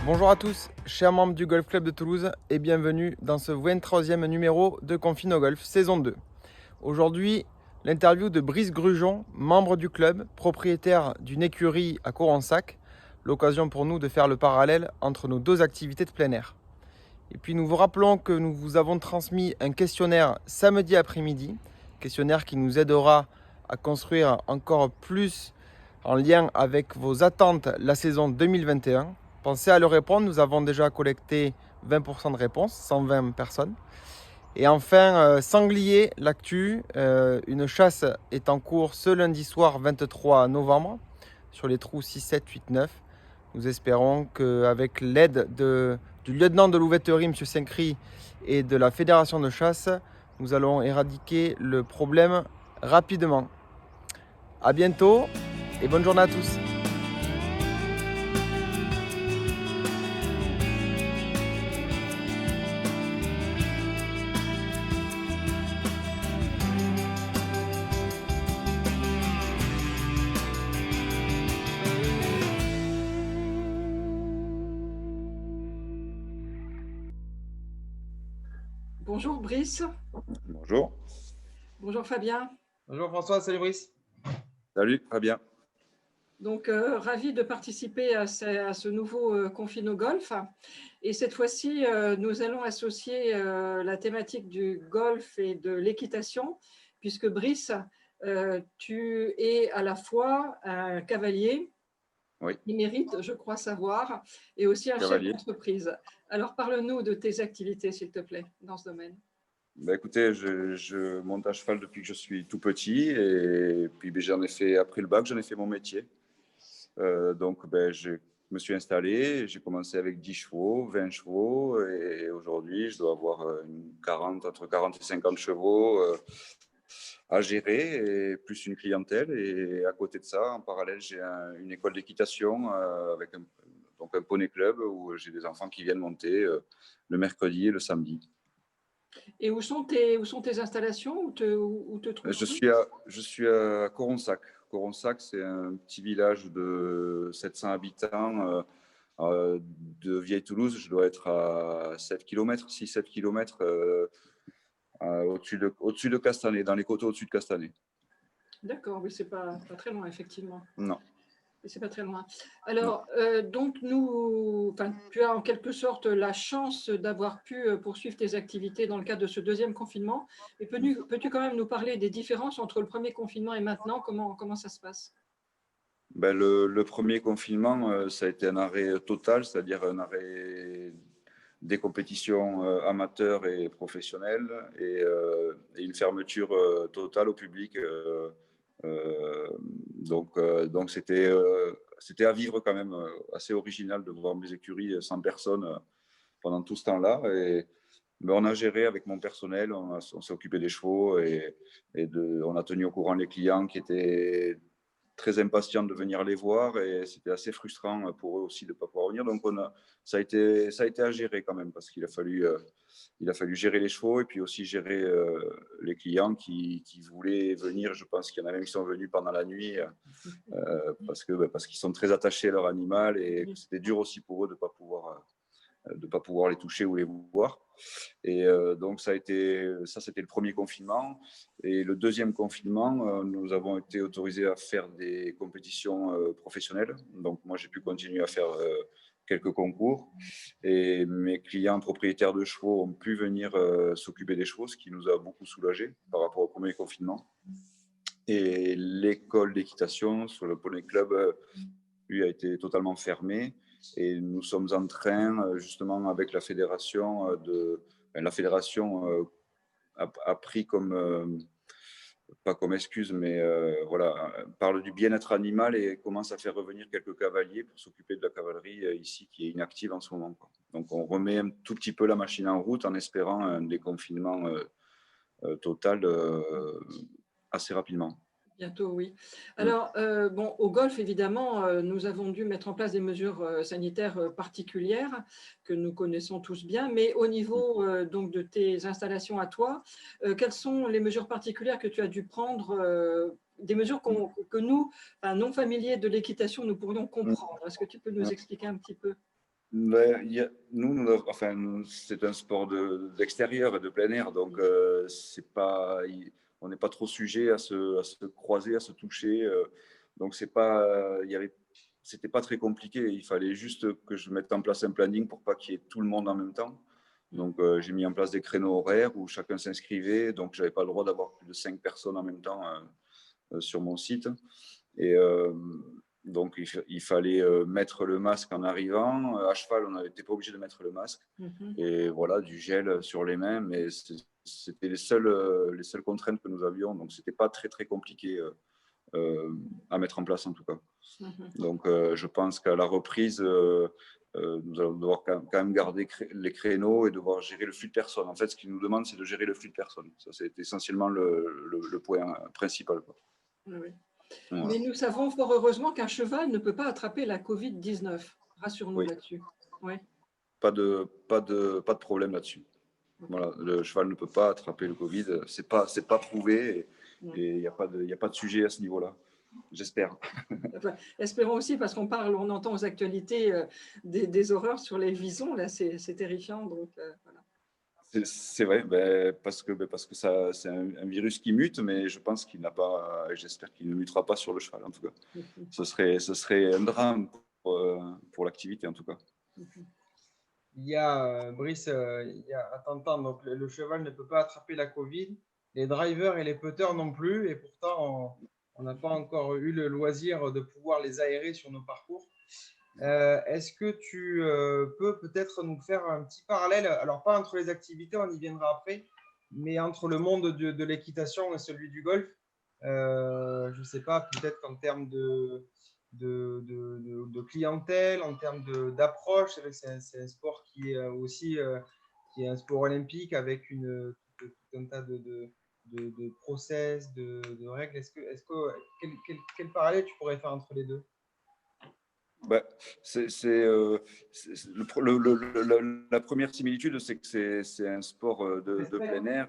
Bonjour à tous, chers membres du Golf Club de Toulouse et bienvenue dans ce 23e numéro de Confine au Golf, saison 2. Aujourd'hui, l'interview de Brice Grugeon, membre du club, propriétaire d'une écurie à Coronsac, l'occasion pour nous de faire le parallèle entre nos deux activités de plein air. Et puis nous vous rappelons que nous vous avons transmis un questionnaire samedi après-midi, questionnaire qui nous aidera à construire encore plus en lien avec vos attentes la saison 2021. Pensez à le répondre, nous avons déjà collecté 20% de réponses, 120 personnes. Et enfin, sanglier, l'actu, une chasse est en cours ce lundi soir 23 novembre sur les trous 6, 7, 8, 9. Nous espérons qu'avec l'aide du lieutenant de louveterie, M. Saint-Cry, et de la fédération de chasse, nous allons éradiquer le problème rapidement. A bientôt et bonne journée à tous. Bonjour Brice. Bonjour. Bonjour Fabien. Bonjour François, salut Brice. Salut, Fabien. Donc, ravi de participer à ce nouveau Confine Golf. Et cette fois-ci, nous allons associer la thématique du golf et de l'équitation, puisque Brice, tu es à la fois un cavalier, Oui. qui mérite, je crois savoir, et aussi un Cavalier. chef d'entreprise. Alors, parle-nous de tes activités, s'il te plaît, dans ce domaine. Écoutez, je monte à cheval depuis que je suis tout petit et puis j'en ai fait, après le bac, j'en ai fait mon métier. Donc, je me suis installé, j'ai commencé avec 10 chevaux, 20 chevaux et aujourd'hui, je dois avoir entre 40 et 50 chevaux à gérer et plus une clientèle. Et à côté de ça, en parallèle, j'ai une école d'équitation avec un poney club où j'ai des enfants qui viennent monter le mercredi et le samedi. Et où sont tes installations? Où te trouves-tu? Je suis à Coronsac. Coronsac, c'est un petit village de 700 habitants de Vieille-Toulouse. Je dois être à 7 km, 6-7 km au-dessus de Castanet, dans les coteaux au-dessus de Castanet. D'accord, oui, c'est pas très loin, effectivement. Non. C'est pas très loin. Alors, donc, tu as en quelque sorte la chance d'avoir pu poursuivre tes activités dans le cadre de ce deuxième confinement. Et peux-tu quand même nous parler des différences entre le premier confinement et maintenant? Comment ça se passe? Le premier confinement, ça a été un arrêt total, c'est-à-dire un arrêt des compétitions amateurs et professionnelles et une fermeture totale au public. Donc c'était à vivre quand même, assez original de voir mes écuries sans personne pendant tout ce temps-là. On a géré avec mon personnel, on s'est occupé des chevaux on a tenu au courant les clients qui étaient très impatients de venir les voir et c'était assez frustrant pour eux aussi de ne pas pouvoir venir. Donc ça a été à gérer quand même parce qu'il a fallu gérer les chevaux et puis aussi gérer les clients qui voulaient venir. Je pense qu'il y en a même qui sont venus pendant la nuit parce qu'ils sont très attachés à leur animal et que c'était dur aussi pour eux de ne pas pouvoir les toucher ou les voir. Et donc c'était le premier confinement. Et le deuxième confinement, nous avons été autorisés à faire des compétitions professionnelles. Donc moi, j'ai pu continuer à faire quelques concours. Et mes clients propriétaires de chevaux ont pu venir s'occuper des chevaux, ce qui nous a beaucoup soulagés par rapport au premier confinement. Et l'école d'équitation sur le Poney Club, lui, a été totalement fermée. Et nous sommes en train, justement, avec la fédération, la fédération a pris comme, pas comme excuse, mais voilà, parle du bien-être animal et commence à faire revenir quelques cavaliers pour s'occuper de la cavalerie ici qui est inactive en ce moment, quoi. Donc on remet un tout petit peu la machine en route en espérant un déconfinement total assez rapidement. Bientôt, oui. Alors, au golf, évidemment, nous avons dû mettre en place des mesures sanitaires particulières que nous connaissons tous bien, mais au niveau donc de tes installations à toi, quelles sont les mesures particulières que tu as dû prendre, des mesures que nous, non familiers de l'équitation, nous pourrions comprendre? Est-ce que tu peux nous expliquer un petit peu? Enfin, c'est un sport d'extérieur et de plein air, donc on n'est pas trop sujet à se croiser, à se toucher. Donc c'était pas très compliqué. Il fallait juste que je mette en place un planning pour pas qu'il y ait tout le monde en même temps. Donc j'ai mis en place des créneaux horaires où chacun s'inscrivait. Donc j'avais pas le droit d'avoir plus de 5 personnes en même temps sur mon site. Et donc, il fallait mettre le masque en arrivant. À cheval, on n'était pas obligé de mettre le masque. Et voilà, du gel sur les mains. Mais c'était les seules contraintes que nous avions. Donc, ce n'était pas très, très compliqué à mettre en place, en tout cas. Donc, je pense qu'à la reprise, nous allons devoir quand même garder les créneaux et devoir gérer le flux de personnes. En fait, ce qu'ils nous demandent, c'est de gérer le flux de personnes. Ça, c'est essentiellement le point principal, quoi. Oui. Voilà. Mais nous savons fort heureusement qu'un cheval ne peut pas attraper la Covid-19. Rassure-nous là-dessus. Oui. Pas de problème là-dessus. Voilà, le cheval ne peut pas attraper le Covid. C'est pas prouvé et il n'y a pas de sujet à ce niveau-là. J'espère. Enfin, espérons aussi, parce on entend aux actualités des horreurs sur les visons. Là, c'est terrifiant. Donc, voilà. C'est vrai, parce que c'est un virus qui mute, mais je pense qu'il n'a pas, j'espère qu'il ne mutera pas sur le cheval en tout cas. Ce serait un drame pour l'activité en tout cas. Il y a, Brice, il y a à t'entendre, donc le cheval ne peut pas attraper la Covid, les drivers et les putters non plus, et pourtant on n'a pas encore eu le loisir de pouvoir les aérer sur nos parcours. Est-ce que tu peux peut-être nous faire un petit parallèle, alors pas entre les activités, on y viendra après, mais entre le monde de l'équitation et celui du golf? Je ne sais pas, peut-être qu'en termes de clientèle, en termes d'approche, c'est un sport qui est aussi qui est un sport olympique avec tout un tas de process, de règles. Quel parallèle tu pourrais faire entre les deux? La première similitude, c'est que c'est un sport de plein air.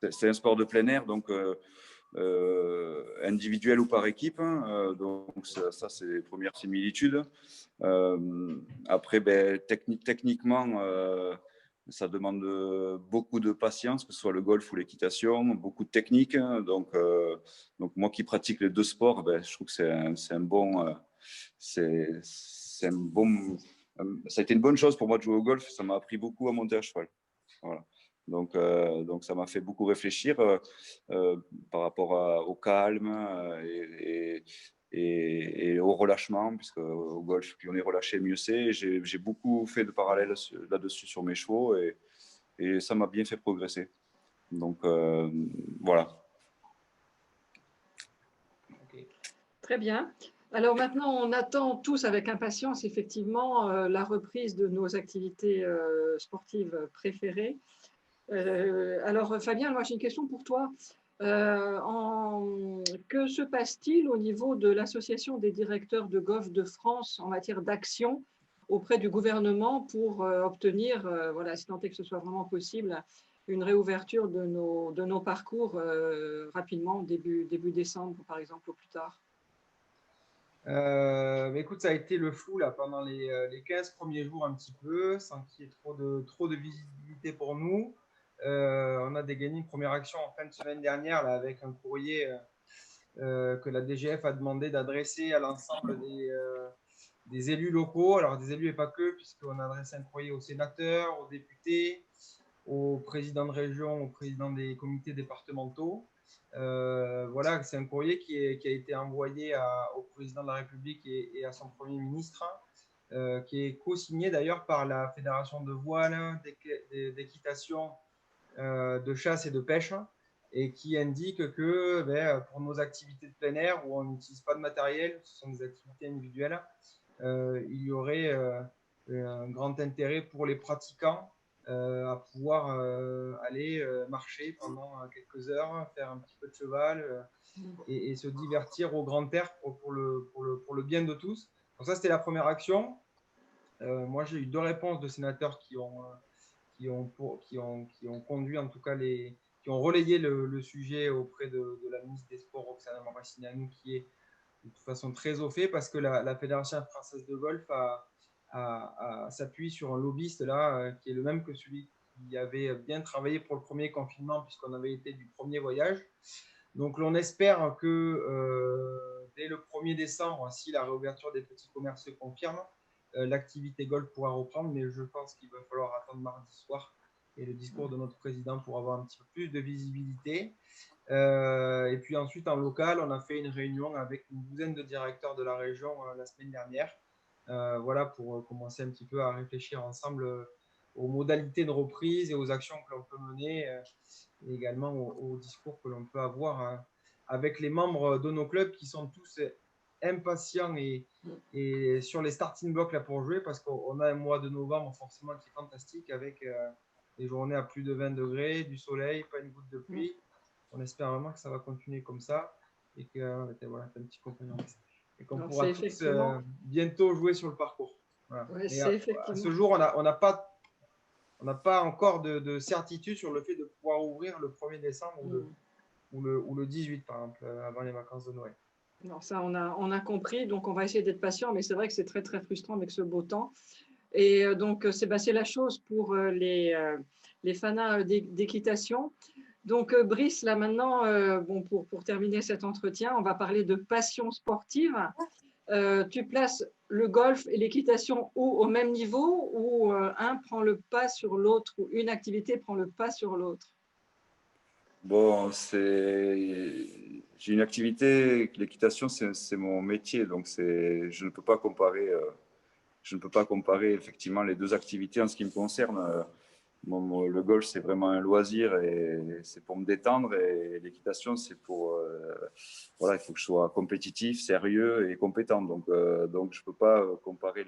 C'est un sport de plein air, donc individuel ou par équipe. Donc ça c'est les premières similitudes. Après, techniquement, ça demande beaucoup de patience, que ce soit le golf ou l'équitation, beaucoup de technique. Donc moi qui pratique les deux sports, je trouve que c'est un bon, c'est un bon. Ça a été une bonne chose pour moi de jouer au golf. Ça m'a appris beaucoup à monter à cheval. Voilà. Donc ça m'a fait beaucoup réfléchir par rapport au calme et au relâchement, puisque au golf, plus on est relâché, mieux c'est. J'ai beaucoup fait de parallèles là-dessus sur mes chevaux et ça m'a bien fait progresser. Donc voilà. Okay. Très bien. Alors maintenant, on attend tous avec impatience effectivement la reprise de nos activités sportives préférées. Alors Fabien, moi j'ai une question pour toi. Que se passe-t-il au niveau de l'association des directeurs de golf de France en matière d'action auprès du gouvernement pour obtenir, voilà, si tant est que ce soit vraiment possible, une réouverture de nos parcours rapidement, début décembre par exemple, au plus tard? Écoute, ça a été le flou là, pendant les 15 premiers jours un petit peu, sans qu'il y ait trop de visibilité pour nous. On a dégainé une première action en fin de semaine dernière là, avec un courrier que la DGF a demandé d'adresser à l'ensemble des élus locaux. Alors des élus et pas que, puisqu'on a adressé un courrier aux sénateurs, aux députés, aux présidents de région, aux présidents des comités départementaux. Voilà, c'est un courrier qui a été envoyé au président de la République et à son Premier ministre, qui est co-signé d'ailleurs par la Fédération de voile, d'équitation, de chasse et de pêche, et qui indique que pour nos activités de plein air où on n'utilise pas de matériel, ce sont des activités individuelles, il y aurait un grand intérêt pour les pratiquants à pouvoir aller marcher pendant quelques heures, faire un petit peu de cheval et se divertir au grand air pour le bien de tous. Donc ça, c'était la première action. Moi, j'ai eu 2 réponses de sénateurs qui ont conduit, en tout cas, qui ont relayé le sujet auprès de la ministre des Sports, Roxana Maracineanu, qui est de toute façon très au fait, parce que la Fédération française de golf s'appuie sur un lobbyiste là, qui est le même que celui qui avait bien travaillé pour le premier confinement, puisqu'on avait été du premier voyage. Donc, on espère que dès le 1er décembre, si la réouverture des petits commerces se confirme, l'activité golf pourra reprendre, mais je pense qu'il va falloir attendre mardi soir et le discours de notre président pour avoir un petit peu plus de visibilité. Et puis ensuite, en local, on a fait une réunion avec une douzaine de directeurs de la région la semaine dernière, voilà, pour commencer un petit peu à réfléchir ensemble aux modalités de reprise et aux actions que l'on peut mener, et également au discours que l'on peut avoir avec les membres de nos clubs qui sont tous impatients et sur les starting blocks là pour jouer, parce qu'on a un mois de novembre forcément qui est fantastique avec des journées à plus de 20 degrés, du soleil, pas une goutte de pluie. On espère vraiment que ça va continuer comme ça et que voilà, un petit compagnon et qu'on pourra tous bientôt jouer sur le parcours. Voilà. Ouais, à ce jour, on n'a pas encore de certitude sur le fait de pouvoir ouvrir le 1er décembre ou le 18, par exemple, avant les vacances de Noël. Non, ça, on a compris. Donc, on va essayer d'être patient, mais c'est vrai que c'est très, très frustrant avec ce beau temps. Et donc, c'est la chose pour les fanas d'équitation. Donc, Brice, là maintenant, bon, pour terminer cet entretien, on va parler de passion sportive. Tu places le golf et l'équitation au même niveau, ou un prend le pas sur l'autre, ou une activité prend le pas sur l'autre? Bon, j'ai une activité, l'équitation, c'est mon métier, donc je ne peux pas comparer. Je ne peux pas comparer effectivement les deux activités en ce qui me concerne. Le golf, c'est vraiment un loisir et c'est pour me détendre, et l'équitation, c'est pour voilà, il faut que je sois compétitif, sérieux et compétent. Donc je peux pas comparer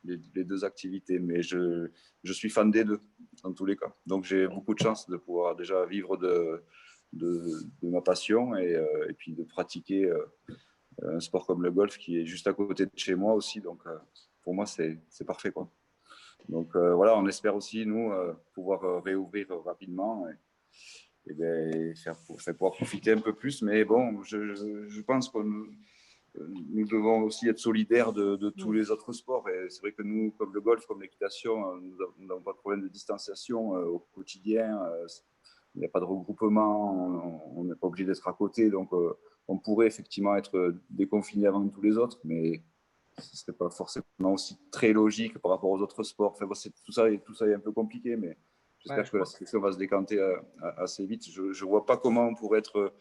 les deux activités, mais je suis fan des deux dans tous les cas. Donc j'ai beaucoup de chance de pouvoir déjà vivre de ma passion et puis de pratiquer un sport comme le golf qui est juste à côté de chez moi aussi. Donc pour moi, c'est parfait, quoi. Donc voilà, on espère aussi, nous, pouvoir réouvrir rapidement et faire pouvoir profiter un peu plus. Mais bon, je pense que nous devons aussi être solidaires de tous les autres sports. Et c'est vrai que nous, comme le golf, comme l'équitation, nous n'avons pas de problème de distanciation au quotidien. Il n'y a pas de regroupement, on n'est pas obligé d'être à côté. Donc on pourrait effectivement être déconfiné avant tous les autres, mais ce ne serait pas forcément aussi très logique par rapport aux autres sports. Enfin, tout ça est un peu compliqué, mais j'espère que la situation va se décanter assez vite. Je ne vois pas comment on pourrait être...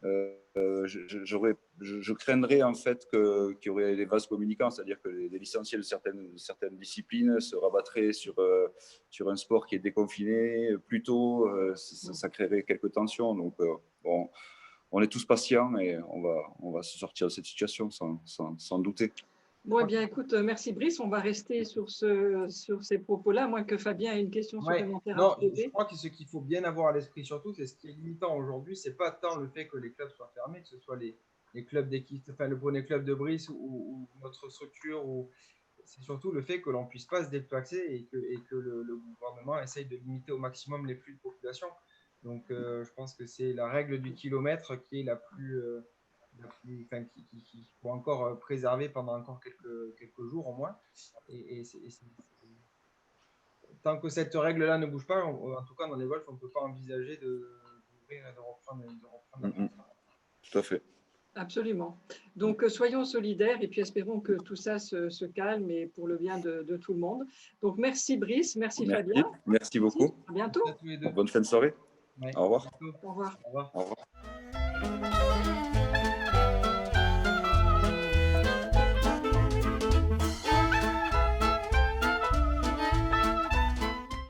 je craindrais en fait qu'il y aurait des vases communicants, c'est-à-dire que les licenciés de certaines disciplines se rabattraient sur un sport qui est déconfiné plus tôt. Ça créerait quelques tensions. Donc, bon, on est tous patients et on va se sortir de cette situation sans douter. Bon, eh bien, écoute, merci Brice. On va rester sur ces propos-là, moins que Fabien ait une question supplémentaire à poser. Je crois que ce qu'il faut bien avoir à l'esprit surtout, c'est ce qui est limitant aujourd'hui, c'est pas tant le fait que les clubs soient fermés, que ce soit les clubs d'équipe, enfin le Poney Club de Brice ou notre structure, c'est surtout le fait que l'on puisse pas se déplacer et que le gouvernement essaye de limiter au maximum les flux de population. Donc, je pense que c'est la règle du kilomètre qui est la plus qui faut encore préserver pendant encore quelques jours au moins. Et tant que cette règle-là ne bouge pas, en tout cas dans les golfs, on ne peut pas envisager d'ouvrir et de reprendre. Tout à fait. Absolument. Donc, soyons solidaires et puis espérons que tout ça se calme et pour le bien de tout le monde. Donc, merci Brice, merci Fabien. Merci beaucoup. À bientôt. Bonne fin de soirée. Ouais. Au revoir. Au revoir. Au revoir. Au revoir.